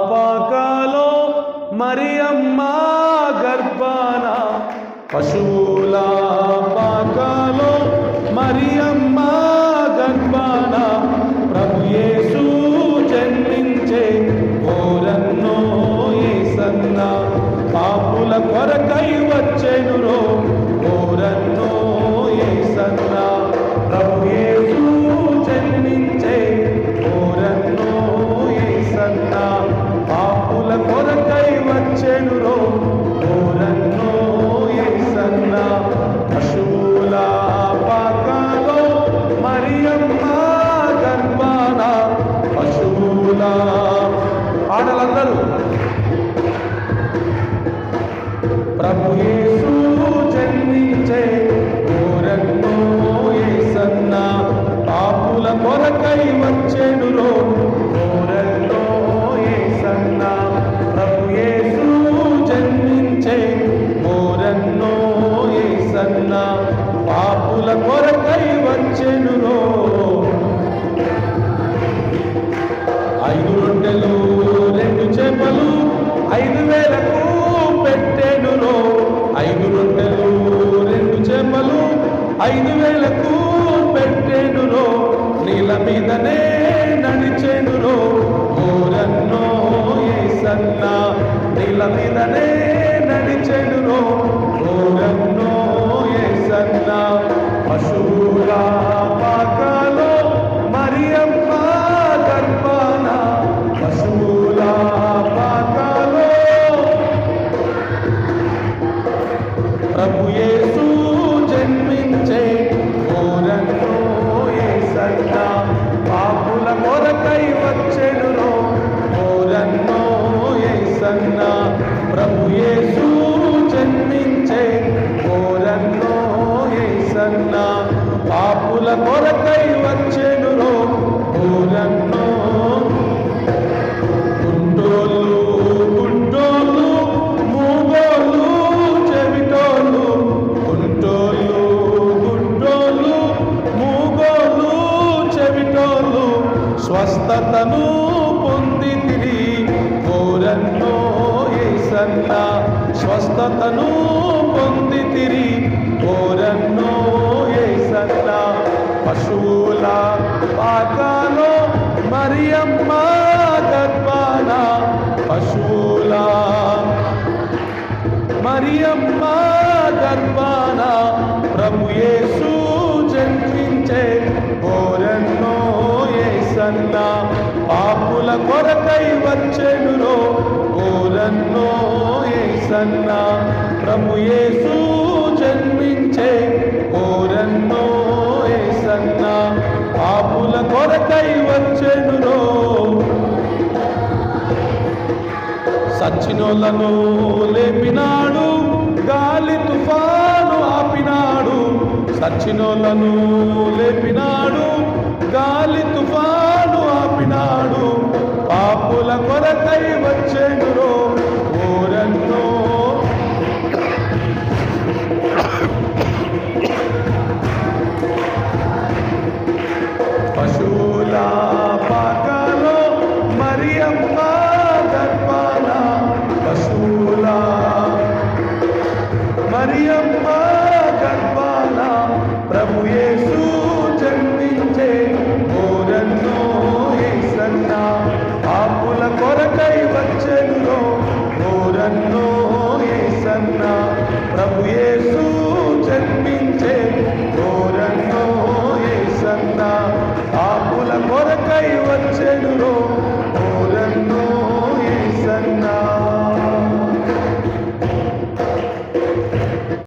పాకలో మరియమ్మ గర్భాన, పశువుల పాకలో మరియమ్మ గర్భాన ప్రభు యేసు జన్మించే ఓరన్నో యేసన్న, పాపుల కొరకై వచ్చెనురో ఓరన్నో యేసన్న, ప్రభు యేసు జన్మించే ఓరన్నో యేసన్న, పాపుల కొరకై వచ్చెనురో ఓరన్నో యేసన్న, పశువుల పాకలో మరియమ్మ గర్భాన, పశువుల ఆడలందరూ ప్రభు యేసు జన్మించే ఓరన్నో యేసన్న, పాపుల కొరకై వచ్చెనురో ఓరన్నో యేసన్న, ప్రభు యేసు జన్మించే ఓరన్నో యేసన్న, పాపుల కొరకై వచ్చెనురో. 5 రొట్టెలు 2 చేపలు 5,000కు పెట్టెనురో, 5 రొట్టెలు 2 చేపలు 5,000కు పెట్టెనురో, నీళ్ళ మీదనే నడిచెనురో ఓరన్నో యేసన్న, నీళ్ళ మీదనే నడిచెనురో ఓరన్నో యేసన్న, పశువుల పాకలో మరియమ్మ గర్భాన, పశువుల పాకలో ప్రభు యేసు జన్మించే ఓరన్నో యేసన్న, పాపుల కొరకై వచ్చెనురో ఓరన్నో యేసన్న, ప్రభు యేసు జన్మించే ఓరన్నో యేసన్న, పాపుల కొరకై వచ్చెనురో ఓరన్నో. గుంటోళ్ళు గుంటోళ్ళు మూగోళ్ళు చెవిటోళ్ళు, గుంటోళ్ళు గుంటోళ్ళు మూగోళ్ళు చెవిటోళ్ళు స్వస్థతను పొందితిరి ఓరన్నో యేసన్న, స్వస్థతను పొందితిరి ఓరన్నో యేసన్న, పశువుల పాకలో మరియమ్మ గర్భాన, పశువుల మరియమ్మ గర్భాన ప్రభు యేసు జన్మించే ఓరన్నో యేసన్న, పాపుల కొరకై వచ్చెనురో ఓరన్నో యేసన్న, ప్రభు యేసు జన్మించే ఓరన్నో యేసన్న, పాపుల కొరకై వచ్చెనురో. సచ్చినోళ్ళను లేపినాడు, గాలి తుఫాను ఆపినాడు, సచ్చినోళ్ళను లేపినాడు, గాలి తుఫాను ఆపినాడు, పాపుల కొరకై వచ్చెనురో